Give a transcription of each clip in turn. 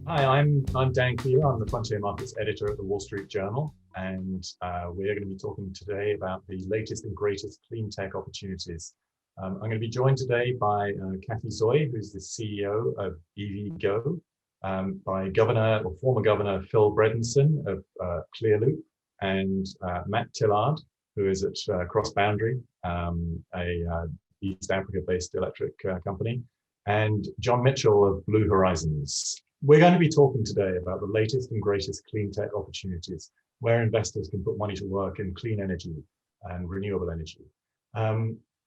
Hi, I'm Dan Keeler. I'm the Frontier Markets editor at the Wall Street Journal, and we are going to be talking today about the latest and greatest clean tech opportunities. I'm going to be joined today by Cathy Zoi, who's the CEO of EVgo, by Governor or former Governor Phil Bredesen of Clearloop, and Matt Tillard, who is at Cross Boundary, a East Africa-based electric company, and John Mitchell of Blue Horizons. We're going to be talking today about the latest and greatest clean tech opportunities, where investors can put money to work in clean energy and renewable energy.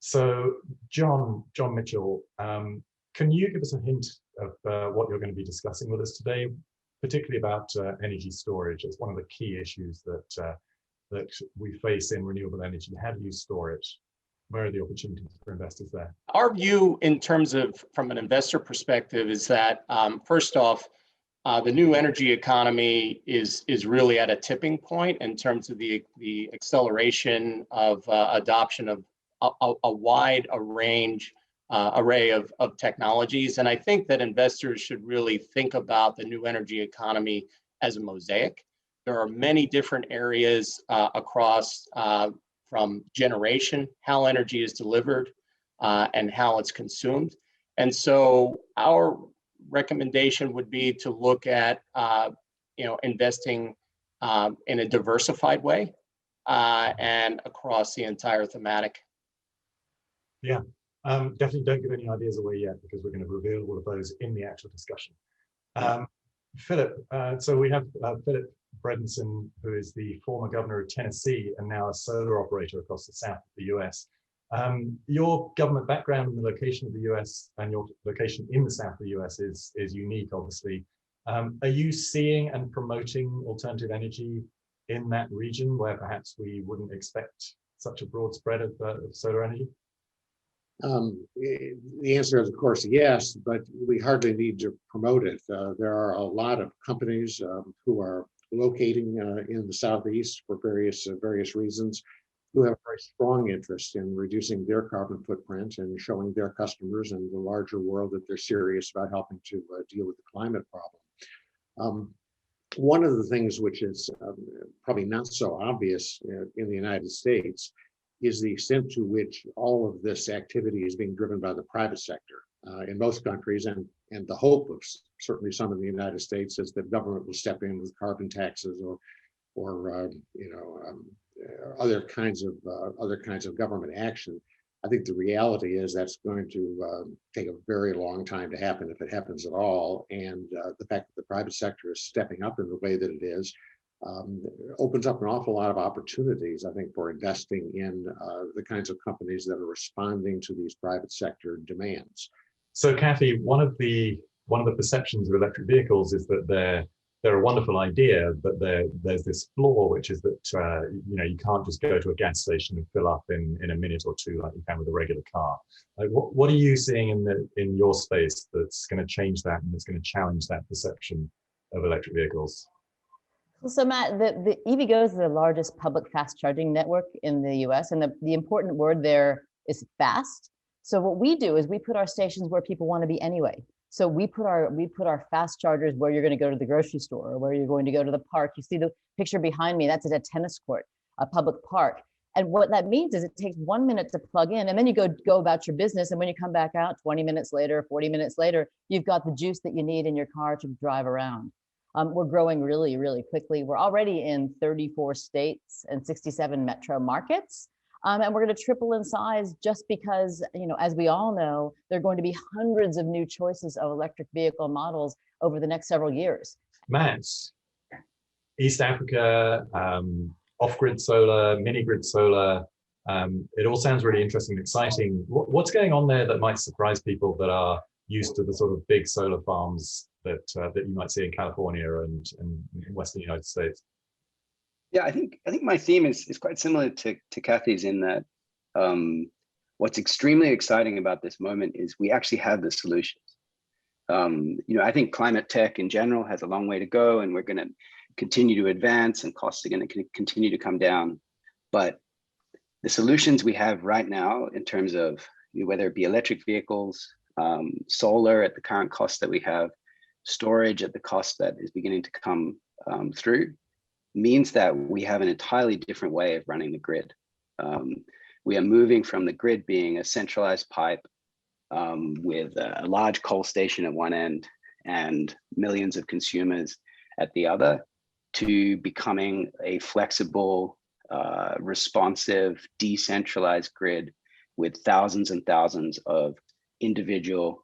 So, John Mitchell, can you give us a hint of what you're going to be discussing with us today, particularly about energy storage? It's one of the key issues that we face in renewable energy. How do you store it? Where are the opportunities for investors there? Our view in terms of from an investor perspective is that first off, the new energy economy is really at a tipping point in terms of the acceleration of adoption of a wide array of technologies. And I think that investors should really think about the new energy economy as a mosaic. There are many different areas across from generation, how energy is delivered, and how it's consumed. And so our recommendation would be to look at investing in a diversified way and across the entire thematic. Yeah, definitely don't give any ideas away yet, because we're going to reveal all of those in the actual discussion. Philip, so we have Philip Bredesen, who is the former governor of Tennessee and now a solar operator across the south of the US. Your government background and the location of the US and your location in the south of the US is unique, obviously. Are you seeing and promoting alternative energy in that region where perhaps we wouldn't expect such a broad spread of solar energy? The answer is, of course, yes, but we hardly need to promote it. There are a lot of companies who are locating in the Southeast for various reasons, who have a very strong interest in reducing their carbon footprint and showing their customers and the larger world that they're serious about helping to deal with the climate problem. One of the things which is probably not so obvious in the United States is the extent to which all of this activity is being driven by the private sector in most countries, and the hope of certainly some in the United States is that government will step in with carbon taxes or other kinds of government action. I think the reality is that's going to take a very long time to happen, if it happens at all. And the fact that the private sector is stepping up in the way that it is opens up an awful lot of opportunities, I think, for investing in the kinds of companies that are responding to these private sector demands. So, Cathy, one of the perceptions of electric vehicles is that they're a wonderful idea, but there's this flaw, which is that you can't just go to a gas station and fill up in a minute or two like you can with a regular car. Like, what are you seeing in your space that's going to change that and that's going to challenge that perception of electric vehicles? So Matt, the EVgo is the largest public fast charging network in the US, and the important word there is fast. So what we do is we put our stations where people want to be anyway. So we put our fast chargers where you're going to go to the grocery store or where you're going to go to the park. You see the picture behind me, that's at a tennis court, a public park. And what that means is it takes 1 minute to plug in, and then you go about your business. And when you come back out 20 minutes later, 40 minutes later, you've got the juice that you need in your car to drive around. We're growing really, really quickly. We're already in 34 states and 67 metro markets. And we're going to triple in size just because, as we all know, there are going to be hundreds of new choices of electric vehicle models over the next several years. Matt, East Africa, off-grid solar, mini-grid solar, it all sounds really interesting and exciting. What's going on there that might surprise people that are used to the sort of big solar farms that you might see in California and in Western United States? Yeah, I think my theme is quite similar to Cathy's in that what's extremely exciting about this moment is we actually have the solutions. I think climate tech in general has a long way to go, and we're going to continue to advance, and costs are going to continue to come down. But the solutions we have right now, in terms of whether it be electric vehicles, solar at the current cost that we have, storage at the cost that is beginning to come through means that we have an entirely different way of running the grid. We are moving from the grid being a centralized pipe with a large coal station at one end and millions of consumers at the other, to becoming a flexible, responsive, decentralized grid with thousands and thousands of individual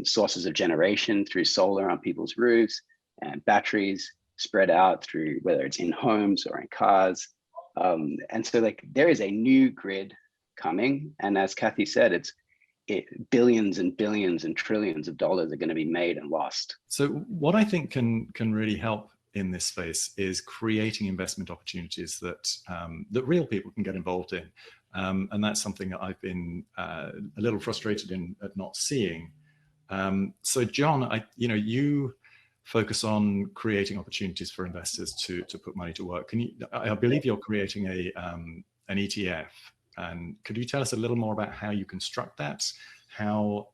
sources of generation through solar on people's roofs and batteries spread out through, whether it's in homes or in cars. And so like there is a new grid coming. And as Kathy said, billions and billions and trillions of dollars are going to be made and lost. So what I think can really help in this space is creating investment opportunities that that real people can get involved in. And that's something that I've been a little frustrated at not seeing. So John, you focus on creating opportunities for investors to put money to work. I believe you're creating an ETF. And could you tell us a little more about how you construct that, how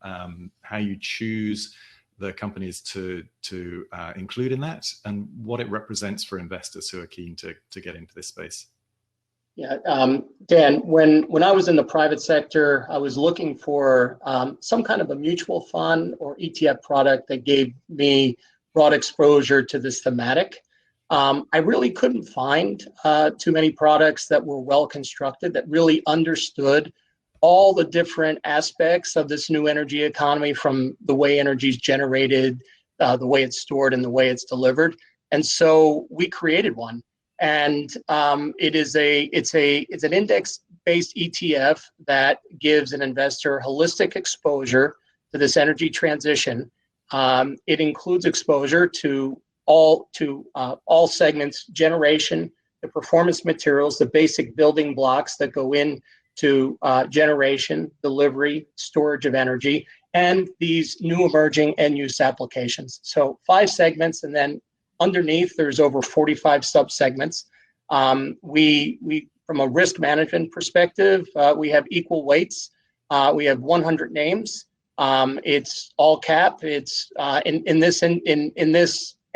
you choose the companies to include in that, and what it represents for investors who are keen to get into this space? Yeah, Dan, when I was in the private sector, I was looking for some kind of a mutual fund or ETF product that gave me broad exposure to this thematic. I really couldn't find too many products that were well constructed, that really understood all the different aspects of this new energy economy, from the way energy is generated, the way it's stored, and the way it's delivered. And so we created one, and it's an index-based ETF that gives an investor holistic exposure to this energy transition. It includes exposure to all segments: generation, the performance materials, the basic building blocks that go into generation, delivery, storage of energy, and these new emerging end-use applications. So 5 segments, and then underneath there's over 45 subsegments. We from a risk management perspective, we have equal weights. We have 100 names. It's all cap. It's in this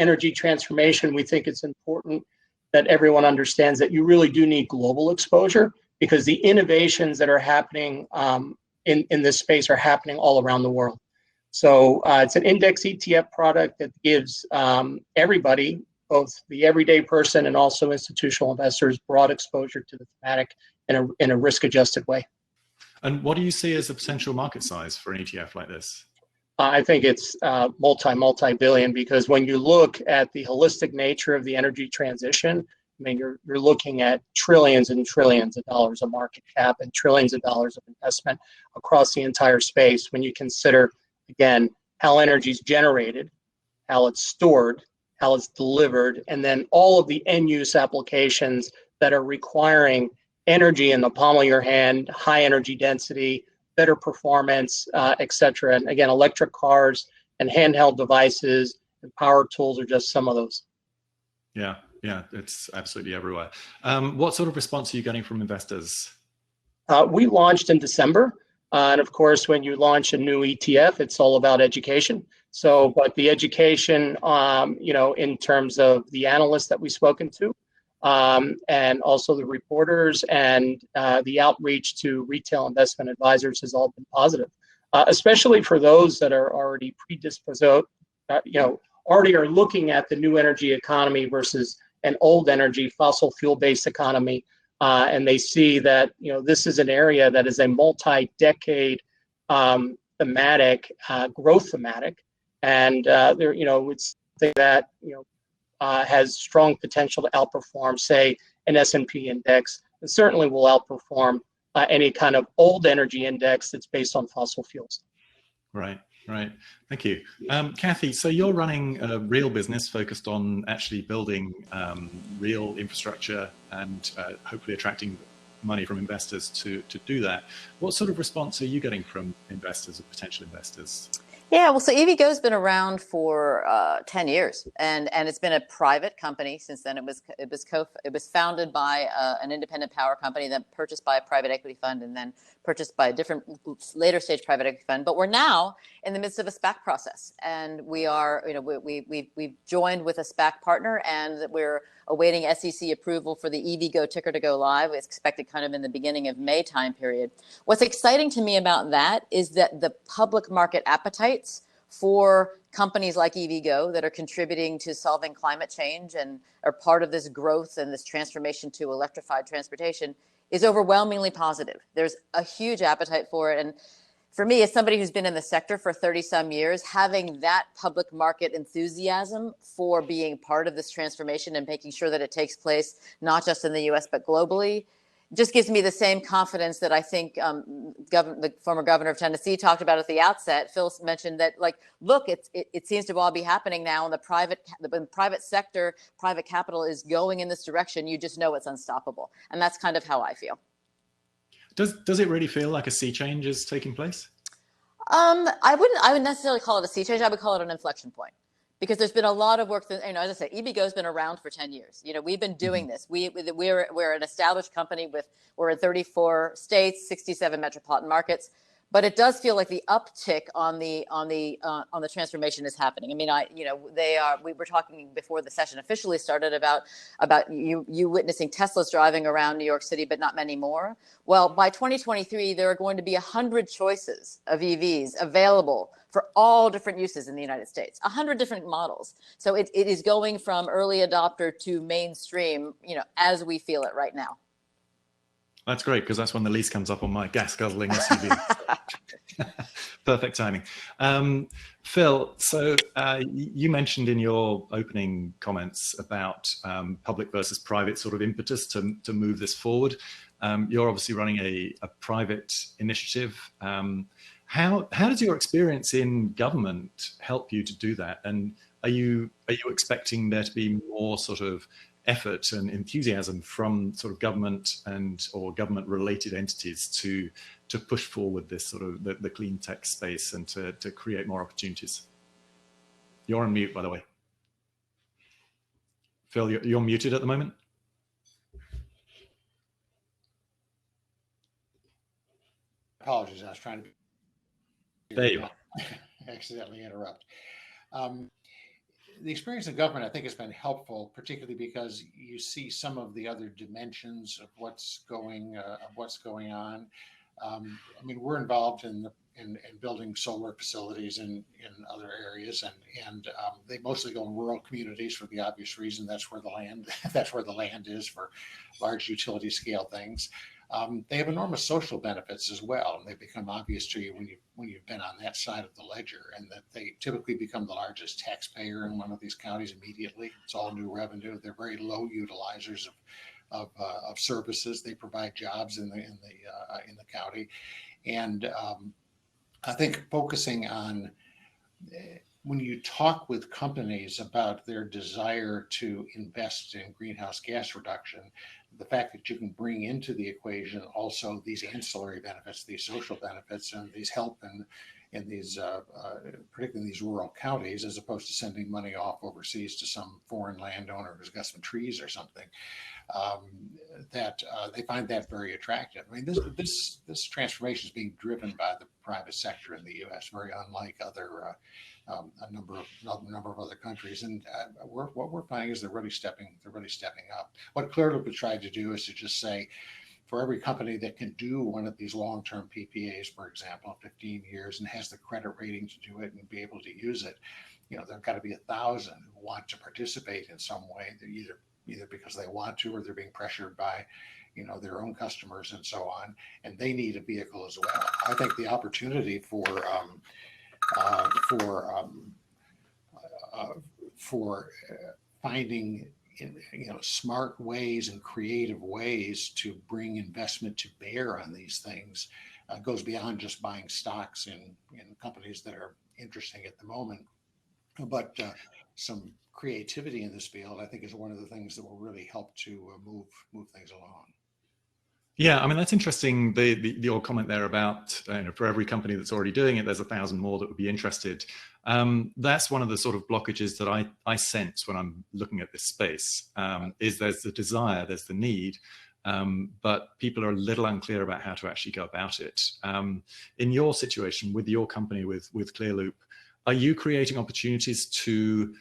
energy transformation, we think it's important that everyone understands that you really do need global exposure, because the innovations that are happening in this space are happening all around the world. So it's an index ETF product that gives everybody, both the everyday person and also institutional investors, broad exposure to the thematic in a risk-adjusted way. And what do you see as the potential market size for an ETF like this? I think it's multi-billion, because when you look at the holistic nature of the energy transition, I mean, you're looking at trillions and trillions of dollars of market cap and trillions of dollars of investment across the entire space. When you consider, again, how energy is generated, how it's stored, how it's delivered, and then all of the end-use applications that are requiring energy in the palm of your hand, high energy density, better performance, et cetera. And again, electric cars and handheld devices and power tools are just some of those. Yeah, it's absolutely everywhere. What sort of response are you getting from investors? We launched in December. And of course, when you launch a new ETF, it's all about education. So, but the education, in terms of the analysts that we've spoken to, and also the reporters and the outreach to retail investment advisors has all been positive, especially for those that are already predisposed, already are looking at the new energy economy versus an old energy fossil fuel-based economy. And they see that, this is an area that is a multi-decade thematic, growth thematic. And it's something that, has strong potential to outperform, say, an S&P index, and certainly will outperform any kind of old energy index that's based on fossil fuels. Right. Thank you. Kathy, so you're running a real business focused on actually building real infrastructure and hopefully attracting money from investors to do that. What sort of response are you getting from investors or potential investors? Yeah, well, so EVgo has been around for 10 years, and it's been a private company since then. It was founded by an independent power company, then purchased by a private equity fund, and then purchased by a different later stage private equity fund. But we're now in the midst of a SPAC process, and we are, we've joined with a SPAC partner, and we're awaiting SEC approval for the EVgo ticker to go live. It's expected kind of in the beginning of May time period. What's exciting to me about that is that the public market appetites for companies like EVgo that are contributing to solving climate change and are part of this growth and this transformation to electrified transportation is overwhelmingly positive. There's a huge appetite for it. And for me, as somebody who's been in the sector for 30 some years, having that public market enthusiasm for being part of this transformation and making sure that it takes place, not just in the US, but globally, just gives me the same confidence that I think the former governor of Tennessee talked about at the outset. Phil mentioned that, like, look, it seems to all be happening now in the private sector, private capital is going in this direction. You just know it's unstoppable. And that's kind of how I feel. Does it really feel like a sea change is taking place? I wouldn't necessarily call it a sea change. I would call it an inflection point. Because there's been a lot of work that, as I said, EVgo's been around for 10 years. We've been doing this. We're an established company we're in 34 states, 67 metropolitan markets, but it does feel like the uptick on the transformation is happening. I mean, we were talking before the session officially started about you witnessing Teslas driving around New York City, but not many more. Well, by 2023, there are going to be 100 choices of EVs available for all different uses in the United States, 100 different models. So it is going from early adopter to mainstream, as we feel it right now. That's great, because that's when the lease comes up on my gas guzzling SUV. Perfect timing. Phil, so you mentioned in your opening comments about public versus private sort of impetus to move this forward. You're obviously running a private initiative. How does your experience in government help you to do that? And are you expecting there to be more sort of effort and enthusiasm from sort of government or government related entities to push forward this sort of the clean tech space and to create more opportunities? You're on mute, by the way. Phil, you're muted at the moment. Apologies, I was trying to. There you are. Accidentally interrupt. The experience in government, I think, has been helpful, particularly because you see some of the other dimensions of what's going on. I mean, we're involved in building solar facilities in other areas, and they mostly go in rural communities for the obvious reason that's where the land is for large utility scale things. They have enormous social benefits as well, and they become obvious to you when you've been on that side of the ledger, and that they typically become the largest taxpayer in one of these counties immediately. It's all new revenue. They're very low utilizers of services. They provide jobs in the county, and I think focusing on when you talk with companies about their desire to invest in greenhouse gas reduction, the fact that you can bring into the equation also these ancillary benefits, these social benefits, and these help in these, particularly in these rural counties, as opposed to sending money off overseas to some foreign landowner who's got some trees or something, they find that very attractive. I mean, this transformation is being driven by the private sector in the U.S., very unlike a number of other countries, and what we're finding is they're really stepping up. What Clearloop tried to do is to just say, for every company that can do one of these long-term PPAs, for example, 15 years, and has the credit rating to do it and be able to use it, there've got to be 1,000 who want to participate in some way. They're either because they want to, or they're being pressured by their own customers and so on, and they need a vehicle as well. I think the opportunity for finding smart ways and creative ways to bring investment to bear on these things goes beyond just buying stocks in companies that are interesting at the moment, but some creativity in this field, I think, is one of the things that will really help to move things along. Yeah, I mean, that's interesting, your comment there about for every company that's already doing it, there's 1,000 more that would be interested. That's one of the sort of blockages that I sense when I'm looking at this space, is there's the desire, there's the need, but people are a little unclear about how to actually go about it. In your situation with your company, with Clearloop, are you creating opportunities to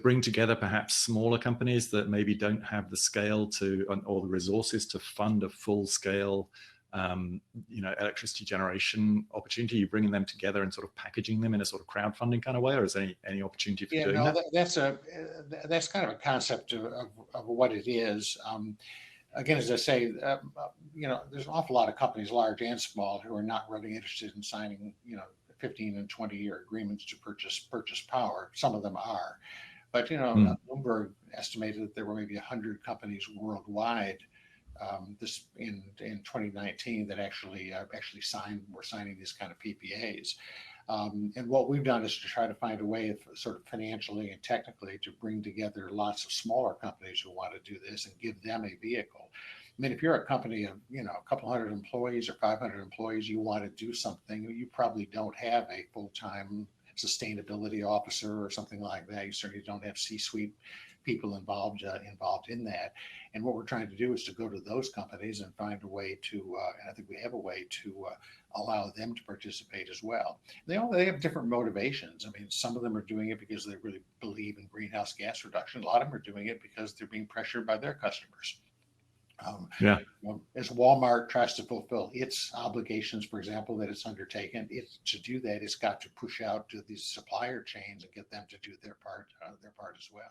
bring together perhaps smaller companies that maybe don't have the scale to or the resources to fund a full scale electricity generation opportunity? You bringing them together and sort of packaging them in a sort of crowdfunding kind of way, or is there any opportunity for doing that? That's kind of a concept of what it is. Again, as I say, there's an awful lot of companies, large and small, who are not really interested in signing, 15 and 20-year agreements to purchase power. Some of them are, but Bloomberg estimated that there were maybe 100 companies worldwide this in 2019 that actually were signing these kind of PPAs. And what we've done is to try to find a way, sort of financially and technically, to bring together lots of smaller companies who want to do this and give them a vehicle. I mean, if you're a company of, a couple hundred employees or 500 employees, you want to do something, you probably don't have a full-time sustainability officer or something like that. You certainly don't have C-suite people involved in that. And what we're trying to do is to go to those companies and find a way to, and I think we have a way to allow them to participate as well. They have different motivations. I mean, some of them are doing it because they really believe in greenhouse gas reduction. A lot of them are doing it because they're being pressured by their customers. As Walmart tries to fulfill its obligations, for example, that it's undertaken, to do that, it's got to push out to these supplier chains and get them to do their part as well.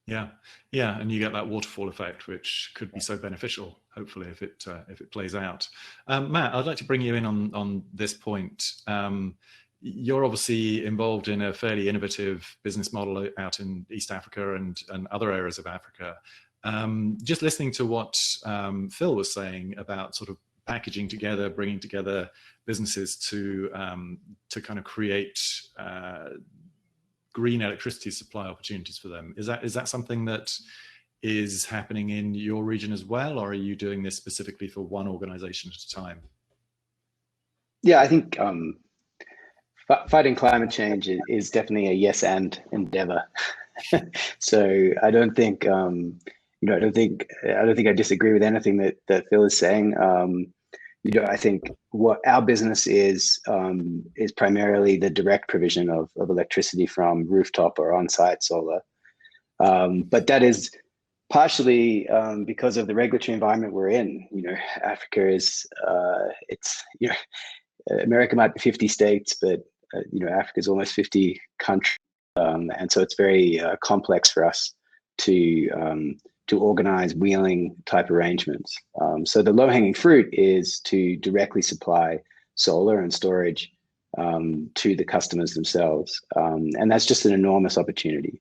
Yeah, and you get that waterfall effect, which could be so beneficial, hopefully, if it plays out. Matt, I'd like to bring you in on this point. You're obviously involved in a fairly innovative business model out in East Africa and other areas of Africa. Just listening to what Phil was saying about sort of packaging together, bringing together businesses to kind of create green electricity supply opportunities for them. Is that something that is happening in your region as well, or are you doing this specifically for one organization at a time? Yeah, I think fighting climate change is definitely a yes and endeavor. So I don't think I don't think I disagree with anything that Phil is saying. I think what our business is primarily the direct provision of electricity from rooftop or on-site solar. But that is partially because of the regulatory environment we're in. Africa is, America might be 50 states, but Africa is almost 50 countries. And so it's very complex for us to organize wheeling type arrangements. So the low-hanging fruit is to directly supply solar and storage to the customers themselves. And that's just an enormous opportunity.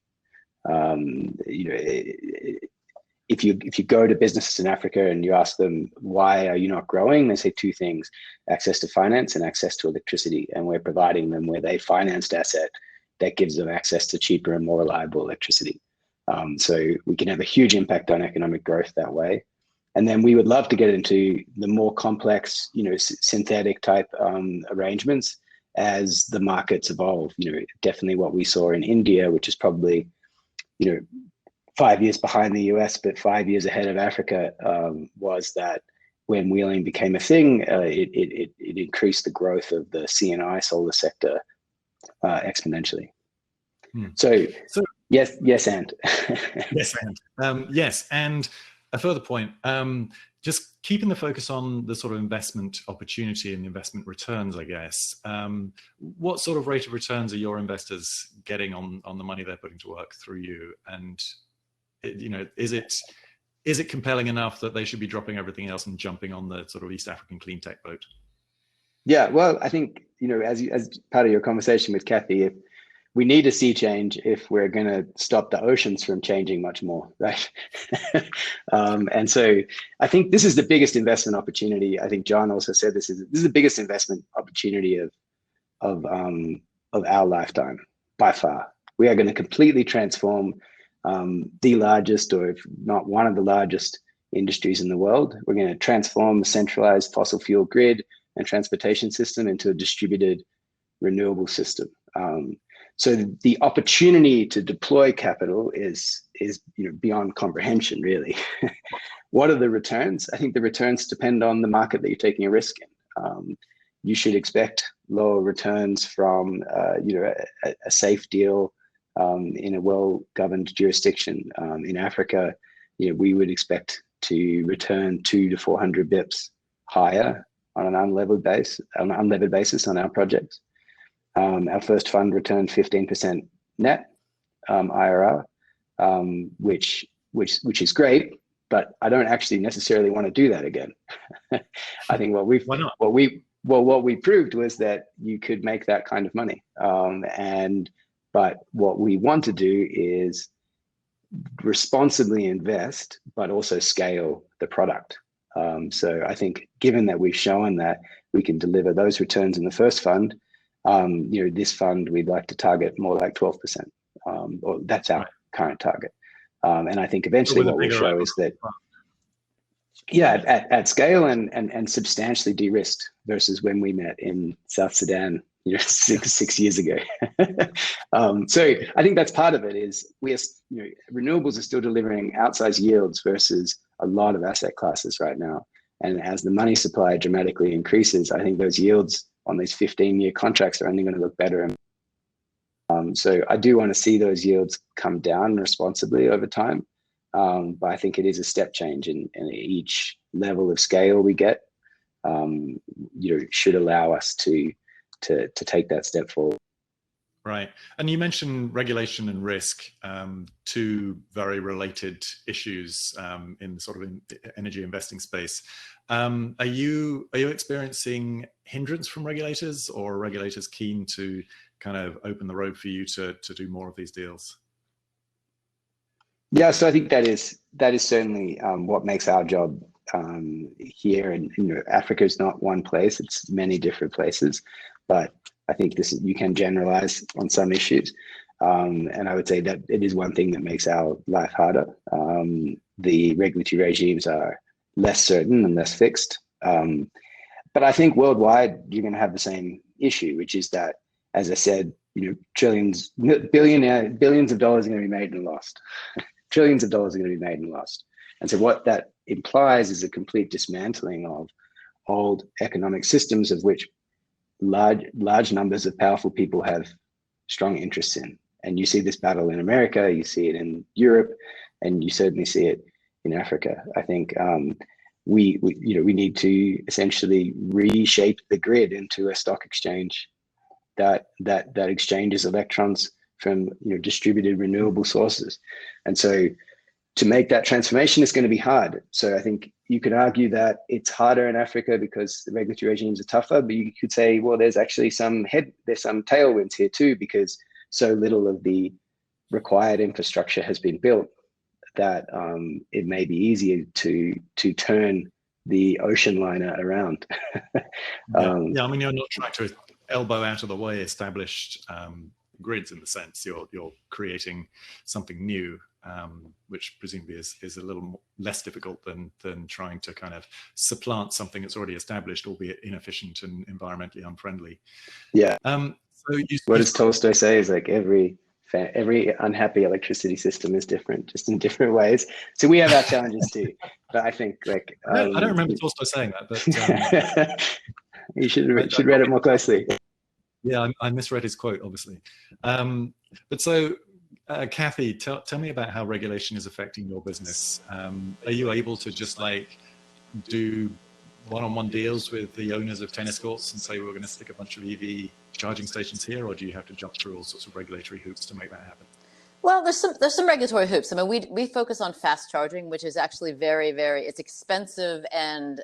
If you go to businesses in Africa and you ask them, why are you not growing? They say two things: access to finance and access to electricity. And we're providing them with a financed asset that gives them access to cheaper and more reliable electricity. So we can have a huge impact on economic growth that way. And then we would love to get into the more complex, synthetic type arrangements as the markets evolve. Definitely what we saw in India, which is probably, 5 years behind the US, but 5 years ahead of Africa, was that when wheeling became a thing, it increased the growth of the C&I solar sector exponentially. So yes, and. Yes, and a further point, just keeping the focus on the sort of investment opportunity and investment returns, I guess. What sort of rate of returns are your investors getting on the money they're putting to work through you? And is it compelling enough that they should be dropping everything else and jumping on the sort of East African clean tech boat? Yeah, well, I think as part of your conversation with Kathy, we need a sea change if we're going to stop the oceans from changing much more, right? And so I think this is the biggest investment opportunity. I think John also said this is the biggest investment opportunity of our lifetime by far. We are going to completely transform the largest, or if not one of the largest industries in the world. We're going to transform the centralized fossil fuel grid and transportation system into a distributed renewable system. So the opportunity to deploy capital is beyond comprehension, really. What are the returns? I think the returns depend on the market that you're taking a risk in. You should expect lower returns from a safe deal in a well-governed jurisdiction. In Africa, we would expect to return 200 to 400 bips higher on an unlevered basis on our projects. Our first fund returned 15% net IRR, which is great, but I don't actually necessarily want to do that again. I think what we proved was that you could make that kind of money. But what we want to do is responsibly invest, but also scale the product. So I think given that we've shown that we can deliver those returns in the first fund, this fund, we'd like to target more like 12%, or that's our current target. And I think eventually what we'll show is that, at scale and substantially de-risked versus when we met in South Sudan, six years ago. So I think that's part of it. Is renewables are still delivering outsized yields versus a lot of asset classes right now. And as the money supply dramatically increases, I think those yields on these 15-year contracts are only going to look better. So I do want to see those yields come down responsibly over time. But I think it is a step change in each level of scale we get, should allow us to take that step forward. Right. And you mentioned regulation and risk, two very related issues in sort of in the energy investing space. Are you experiencing hindrance from regulators, or are regulators keen to kind of open the road for you to do more of these deals? Yeah, so I think that is certainly what makes our job here. And Africa is not one place; it's many different places. But I think you can generalize on some issues, and I would say that it is one thing that makes our life harder. The regulatory regimes are less certain and less fixed. But I think worldwide you're going to have the same issue, which is that, as I said, billions of dollars are going to be made and lost. Trillions of dollars are going to be made and lost. And so what that implies is a complete dismantling of old economic systems, of which large numbers of powerful people have strong interests in. And you see this battle in America, you see it in Europe, and you certainly see it in Africa. I think we need to essentially reshape the grid into a stock exchange that exchanges electrons from distributed renewable sources. And so to make that transformation is going to be hard. So I think you could argue that it's harder in Africa because the regulatory regimes are tougher, but you could say, well, there's actually some tailwinds here too, because so little of the required infrastructure has been built that it may be easier to turn the ocean liner around. I mean, you're not trying to elbow out of the way established grids in the sense you're creating something new, which presumably is a little less difficult than trying to kind of supplant something that's already established, albeit inefficient and environmentally unfriendly. Yeah. So what does Tolstoy say is like every unhappy electricity system is different, just in different ways. So we have our challenges too. But I think like I don't remember Tolstoy saying that, but you should read it more closely. Yeah, I misread his quote, obviously. But so, Kathy, tell me about how regulation is affecting your business. Are you able to just like do one-on-one deals with the owners of tennis courts and say we're going to stick a bunch of EV charging stations here, or do you have to jump through all sorts of regulatory hoops to make that happen? Well, there's some regulatory hoops. I mean, we focus on fast charging, which is actually very, it's expensive and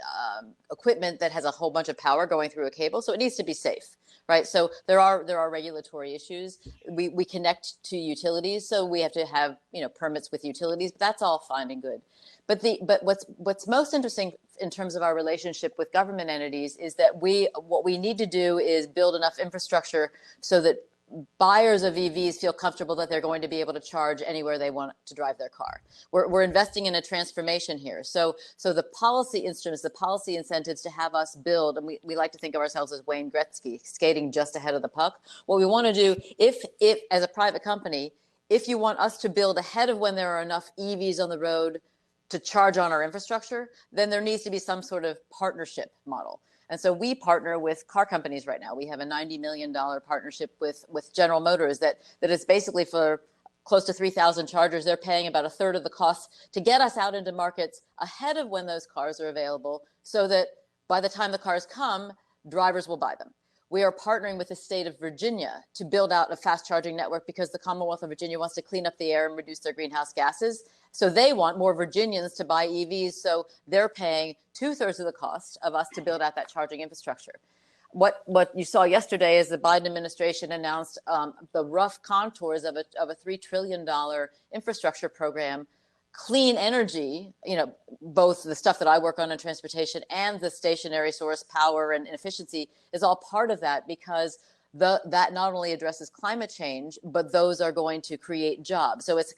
equipment that has a whole bunch of power going through a cable, so it needs to be safe, right? So there are regulatory issues. We connect to utilities, so we have to have permits with utilities. But that's all fine and good. But what's most interesting in terms of our relationship with government entities is that what we need to do is build enough infrastructure so that buyers of EVs feel comfortable that they're going to be able to charge anywhere they want to drive their car. We're investing in a transformation here. So the policy instruments, the policy incentives to have us build, and we like to think of ourselves as Wayne Gretzky, skating just ahead of the puck. What we want to do, if as a private company, if you want us to build ahead of when there are enough EVs on the road to charge on our infrastructure, then there needs to be some sort of partnership model. And so we partner with car companies right now. We have a $90 million partnership with General Motors that is basically for close to 3,000 chargers. They're paying about a third of the cost to get us out into markets ahead of when those cars are available, so that by the time the cars come, drivers will buy them. We are partnering with the state of Virginia to build out a fast charging network because the Commonwealth of Virginia wants to clean up the air and reduce their greenhouse gases. So they want more Virginians to buy EVs. So they're paying 2/3 of the cost of us to build out that charging infrastructure. What you saw yesterday is the Biden administration announced the rough contours of a $3 trillion infrastructure program. Clean energy, both the stuff that I work on in transportation and the stationary source power and efficiency is all part of that, because that not only addresses climate change, but those are going to create jobs. So it's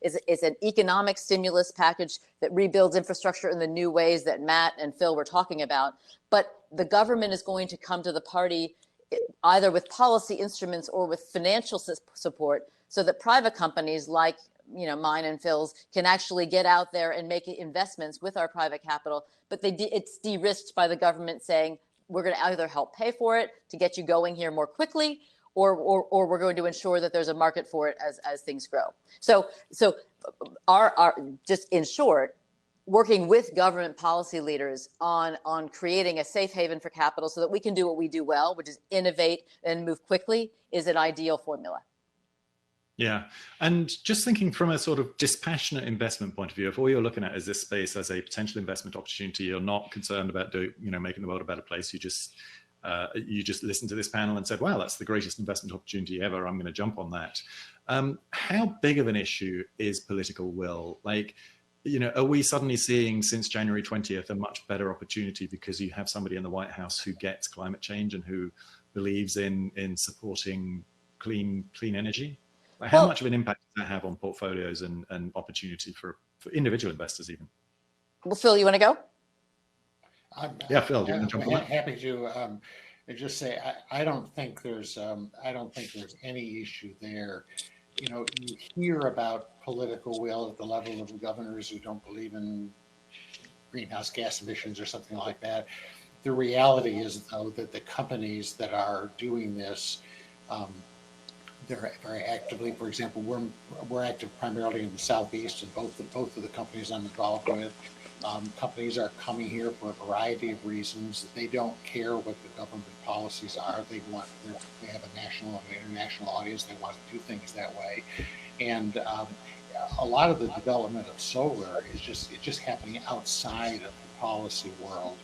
it's an economic stimulus package that rebuilds infrastructure in the new ways that Matt and Phil were talking about. But the government is going to come to the party either with policy instruments or with financial support, so that private companies like mine and Phil's can actually get out there and make investments with our private capital. But it's de-risked by the government saying, we're going to either help pay for it to get you going here more quickly, or we're going to ensure that there's a market for it as things grow. So our just in short, working with government policy leaders on creating a safe haven for capital so that we can do what we do well, which is innovate and move quickly, is an ideal formula. Yeah, and just thinking from a sort of dispassionate investment point of view, if all you're looking at is this space as a potential investment opportunity, you're not concerned about making the world a better place. You just listened to this panel and said, "Wow, that's the greatest investment opportunity ever. I'm going to jump on that." How big of an issue is political will? Are we suddenly seeing since January 20th a much better opportunity because you have somebody in the White House who gets climate change and who believes in supporting clean energy? How much of an impact does that have on portfolios and opportunity for individual investors even? Well, Phil, you want to go? Yeah, Phil, do you want to jump on that? Happy to just say I don't think there's any issue there. You hear about political will at the level of governors who don't believe in greenhouse gas emissions or something like that. The reality is, though, that the companies that are doing this, they're very actively. For example, we're active primarily in the Southeast, and both of the companies I'm involved with, companies are coming here for a variety of reasons. They don't care what the government policies are. They have a national and international audience. They want to do things that way, and a lot of the development of solar is just happening outside of the policy world,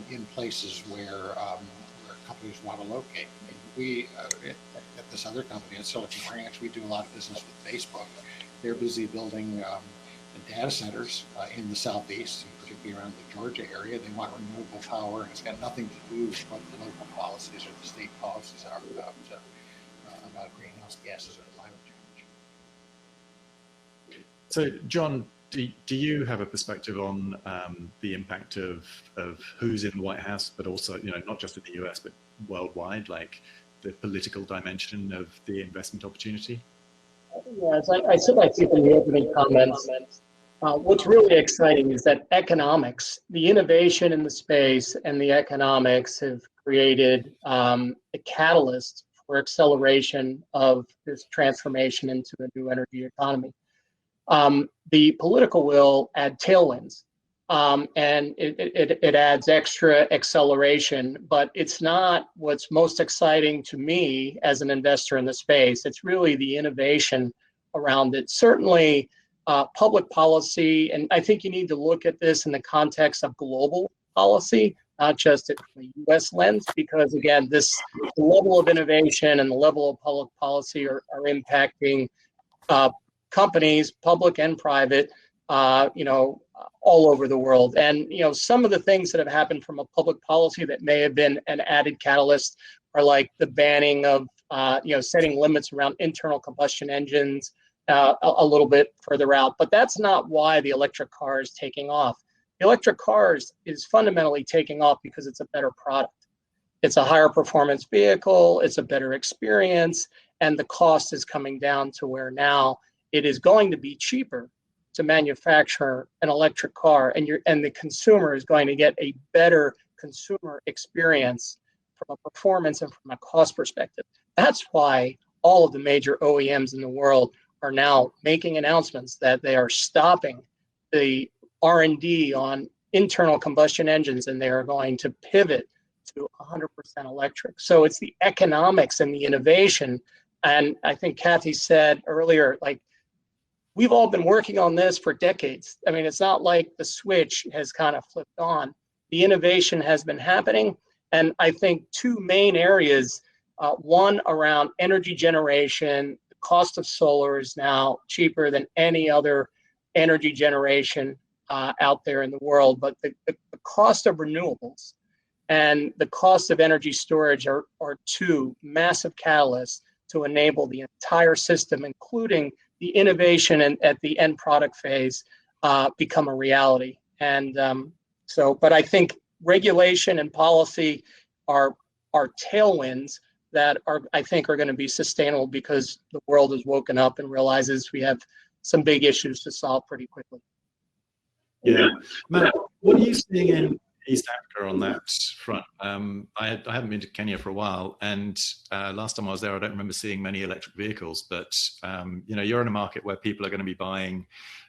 in places where companies want to locate. I mean, we at this other company at Silicon Ranch, we do a lot of business with Facebook. They're busy building data centers in the Southeast, particularly around the Georgia area. They want renewable power, and it's got nothing to do with what the local policies or the state policies are about greenhouse gases or climate change. So, John, do you have a perspective on the impact of who's in the White House, but also, not just in the US, but worldwide, like the political dimension of the investment opportunity? Yes, I said I think in the opening comments, what's really exciting is that economics, the innovation in the space and the economics have created a catalyst for acceleration of this transformation into a new energy economy. The political will add tailwinds, and it adds extra acceleration, but it's not what's most exciting to me as an investor in the space. It's really the innovation around it. Certainly public policy, and I think you need to look at this in the context of global policy, not just at the US lens, because again, the level of innovation and the level of public policy are impacting companies, public and private, all over the world. And, some of the things that have happened from a public policy that may have been an added catalyst are like the banning of, setting limits around internal combustion engines a little bit further out. But that's not why the electric car is taking off. The electric cars is fundamentally taking off because it's a better product. It's a higher performance vehicle. It's a better experience. and the cost is coming down to where now it is going to be cheaper to manufacture an electric car, and the consumer is going to get a better consumer experience from a performance and from a cost perspective. That's why all of the major OEMs in the world are now making announcements that they are stopping the R&D on internal combustion engines, and they are going to pivot to 100% electric. So it's the economics and the innovation. And I think Kathy said earlier, like, we've all been working on this for decades. I mean, it's not like the switch has kind of flipped on. The innovation has been happening. And I think two main areas, one around energy generation. The cost of solar is now cheaper than any other energy generation out there in the world. But the cost of renewables and the cost of energy storage are two massive catalysts to enable the entire system, including the innovation and at the end product phase, become a reality. And but I think regulation and policy are tailwinds that I think are going to be sustainable, because the world has woken up and realizes we have some big issues to solve pretty quickly. Yeah. Matt, what are you seeing in East Africa on that front? I haven't been to Kenya for a while, and last time I was there, I don't remember seeing many electric vehicles, but you're in a market where people are going to be buying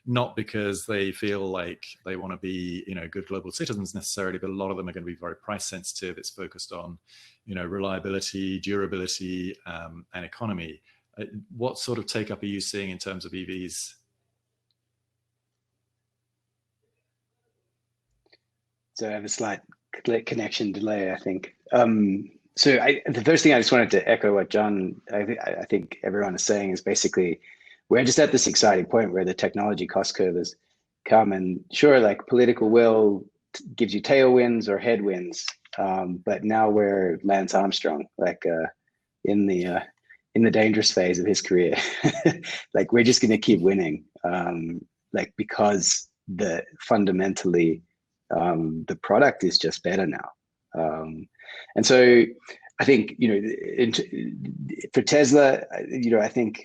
not because they feel like they want to be, good global citizens necessarily, but a lot of them are going to be very price sensitive. It's focused on, reliability, durability, and economy. What sort of take up are you seeing in terms of EVs? So I have a slight connection delay, I think. So the first thing I just wanted to echo what John, I think everyone is saying is basically, we're just at this exciting point where the technology cost curve has come, and sure, like political will gives you tailwinds or headwinds, but now we're Lance Armstrong, like in the dangerous phase of his career. Like, we're just going to keep winning, because fundamentally, the product is just better now. And so I think, for Tesla, I think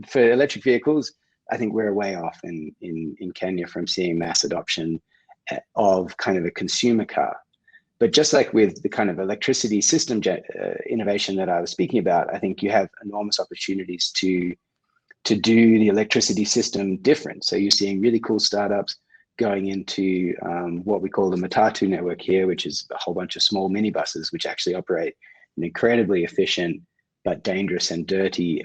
for electric vehicles, I think we're way off in Kenya from seeing mass adoption of kind of a consumer car. But just like with the kind of electricity system innovation that I was speaking about, I think you have enormous opportunities to do the electricity system different. So you're seeing really cool startups going into what we call the Matatu network here, which is a whole bunch of small minibuses, which actually operate an incredibly efficient but dangerous and dirty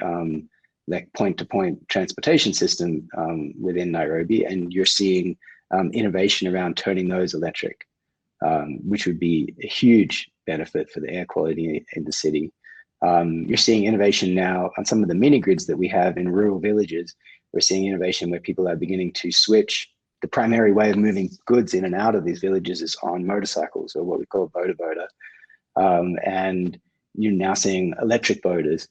like point-to-point transportation system within Nairobi. And you're seeing innovation around turning those electric, which would be a huge benefit for the air quality in the city. You're seeing innovation now on some of the mini grids that we have in rural villages. We're seeing innovation where people are beginning to switch. The primary way of moving goods in and out of these villages is on motorcycles, or what we call boda boda. And you're now seeing electric bodas,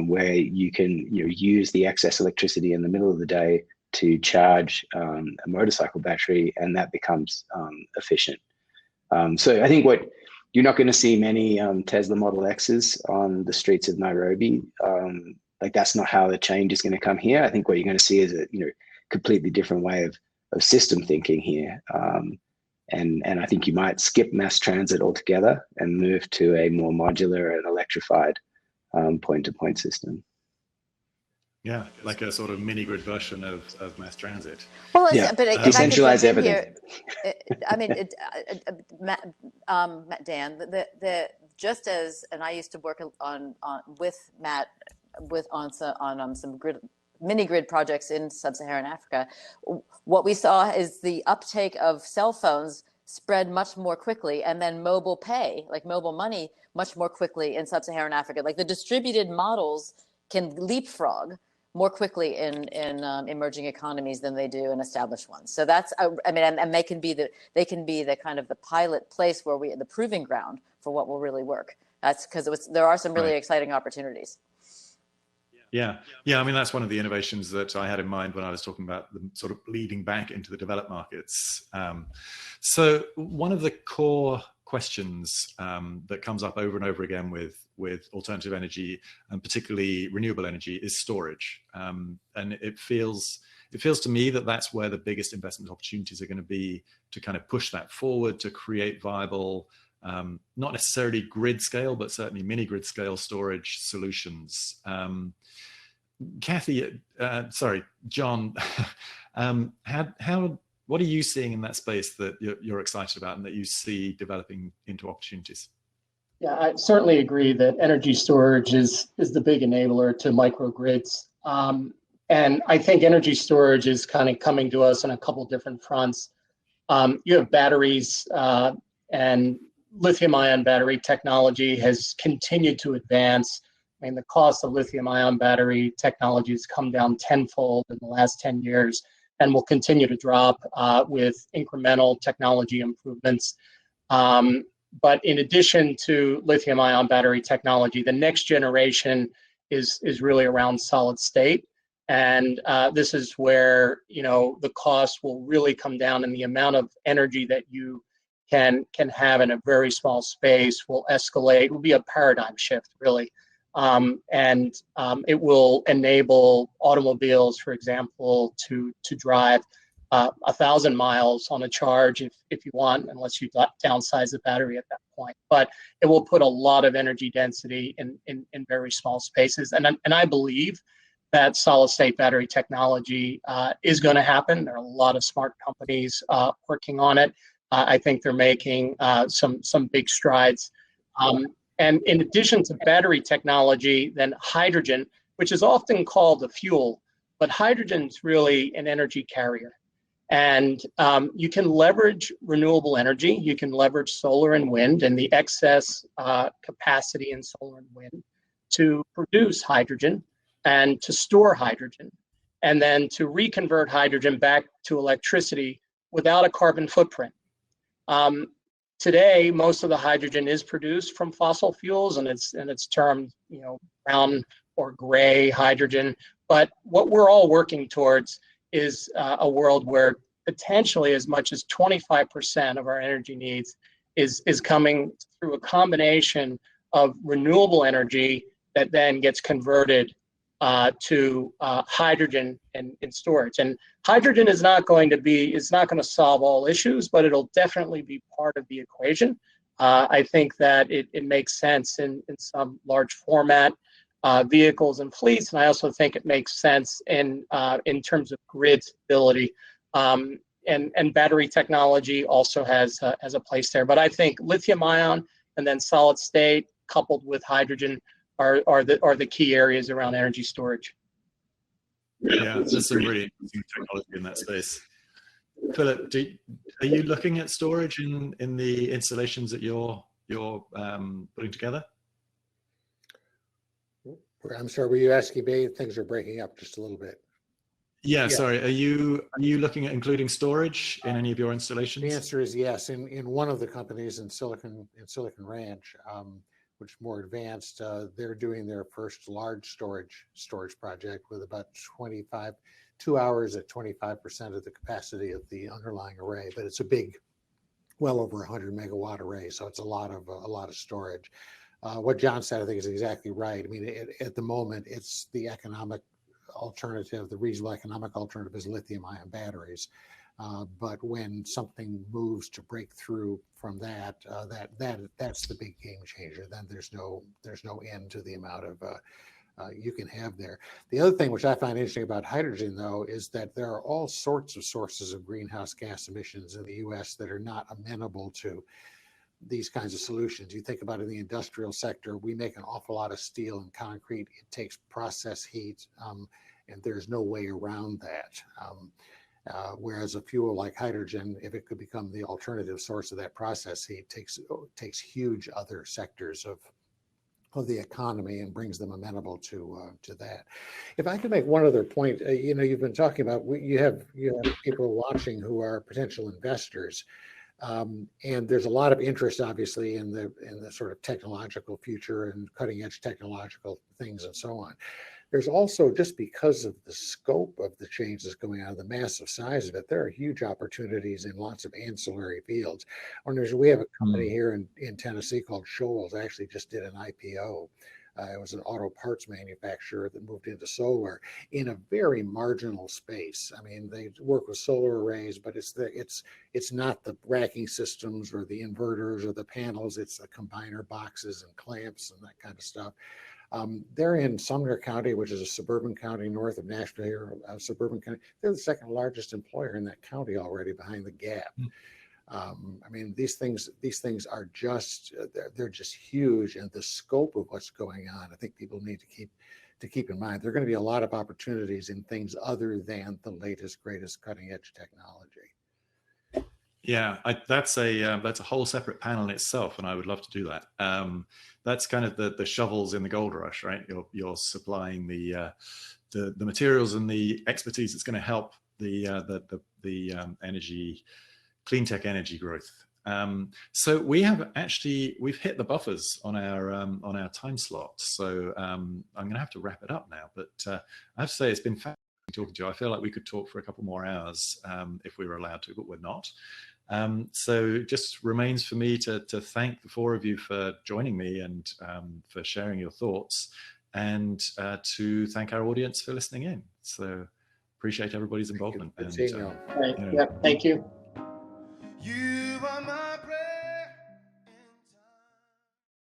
where you can use the excess electricity in the middle of the day to charge a motorcycle battery, and that becomes efficient. So I think you're not going to see many Tesla Model X's on the streets of Nairobi. Like, that's not how the change is going to come here. I think what you're going to see is a completely different way of system thinking here. And I think you might skip mass transit altogether and move to a more modular and electrified point-to-point system. Yeah, like a sort of mini grid version of mass transit. Well, Yeah. but Decentralized everything. I mean, Dan, just as, and I used to work with Matt on some mini grid projects in sub-Saharan Africa. What we saw is the uptake of cell phones spread much more quickly, and then mobile pay, like mobile money, much more quickly in sub-Saharan Africa. Like, the distributed models can leapfrog more quickly in emerging economies than they do in established ones. So that's, I mean, and they can be the kind of the pilot place where the proving ground for what will really work. That's because there are some really exciting opportunities. Yeah. I mean, that's one of the innovations that I had in mind when I was talking about the sort of bleeding back into the developed markets. So one of the core questions that comes up over and over again with alternative energy, and particularly renewable energy, is storage. And it feels to me that that's where the biggest investment opportunities are going to be, to kind of push that forward, to create viable, not necessarily grid scale, but certainly mini grid scale storage solutions. Kathy, sorry, John, what are you seeing in that space that you're excited about and that you see developing into opportunities? Yeah, I certainly agree that energy storage is the big enabler to microgrids. And I think energy storage is kind of coming to us on a couple different fronts. You have batteries, and lithium-ion battery technology has continued to advance. I mean, the cost of lithium-ion battery technology has come down tenfold in the last 10 years and will continue to drop with incremental technology improvements. But in addition to lithium-ion battery technology, the next generation is really around solid state. And this is where, you know, the cost will really come down, and the amount of energy that you can have in a very small space will escalate. It will be a paradigm shift, really. And it will enable automobiles, for example, to drive 1,000 miles on a charge if you want, unless you downsize the battery at that point. But it will put a lot of energy density in very small spaces. And I believe that solid state battery technology is going to happen. There are a lot of smart companies working on it. I think they're making some big strides. And in addition to battery technology, then hydrogen, which is often called a fuel, but hydrogen is really an energy carrier. And you can leverage renewable energy. You can leverage solar and wind and the excess capacity in solar and wind to produce hydrogen and to store hydrogen, and then to reconvert hydrogen back to electricity without a carbon footprint. Today, most of the hydrogen is produced from fossil fuels, and it's termed, you know, brown or gray hydrogen. But what we're all working towards is a world where potentially as much as 25% of our energy needs is coming through a combination of renewable energy that then gets converted to hydrogen in storage. And hydrogen is not going to solve all issues, but it'll definitely be part of the equation. I think that it makes sense in some large format vehicles and fleets, and I also think it makes sense in terms of grid stability. And battery technology also has a place there. But I think lithium ion and then solid state coupled with hydrogen are the key areas around energy storage. Yeah, there's some really interesting technology in that space. Philip, are you looking at storage in the installations that you're putting together? I'm sorry, were you asking me? Things are breaking up just a little bit. Yeah, sorry. Are you looking at including storage in any of your installations? The answer is yes. In one of the companies in Silicon Ranch, which is more advanced, they're doing their first large storage project with about 2 hours at 25% of the capacity of the underlying array. But it's a big, well over 100 megawatt array, so it's a lot of storage. What John said, I think, is exactly right. I mean, at the moment, it's the economic alternative. The reasonable economic alternative is lithium-ion batteries. But when something moves to break through from that, that's the big game changer. Then there's no end to the amount of you can have there. The other thing which I find interesting about hydrogen, though, is that there are all sorts of sources of greenhouse gas emissions in the U.S. that are not amenable to these kinds of solutions. You think about it in the industrial sector, we make an awful lot of steel and concrete. It takes process heat, and there's no way around that. Whereas a fuel like hydrogen, if it could become the alternative source of that process heat, takes huge other sectors of the economy and brings them amenable to that. If I could make one other point, you know, you've been talking about you have people watching who are potential investors, and there's a lot of interest, obviously, in the sort of technological future and cutting edge technological things and so on. There's also, just because of the scope of the changes going on, the massive size of it, there are huge opportunities in lots of ancillary fields. We have a company here in Tennessee called Shoals, actually just did an IPO. It was an auto parts manufacturer that moved into solar in a very marginal space. I mean, they work with solar arrays, but it's not the racking systems or the inverters or the panels. It's the combiner boxes and clamps and that kind of stuff. They're in Sumner County, which is a suburban county north of Nashville here, suburban county. They're the second largest employer in that county already, behind the Gap. I mean, these things are just, they're just huge, and the scope of what's going on, I think people need to keep in mind. There are going to be a lot of opportunities in things other than the latest, greatest cutting edge technology. Yeah, that's a whole separate panel in itself, and I would love to do that. That's kind of the shovels in the gold rush, right? You're supplying the materials and the expertise that's going to help the energy, clean tech energy growth. So we've hit the buffers on our time slot. So I'm going to have to wrap it up now. But I have to say, it's been fascinating talking to you. I feel like we could talk for a couple more hours if we were allowed to, but we're not. So just remains for me to thank the four of you for joining me and for sharing your thoughts, and to thank our audience for listening in. So appreciate everybody's involvement. Good seeing you. Thank you.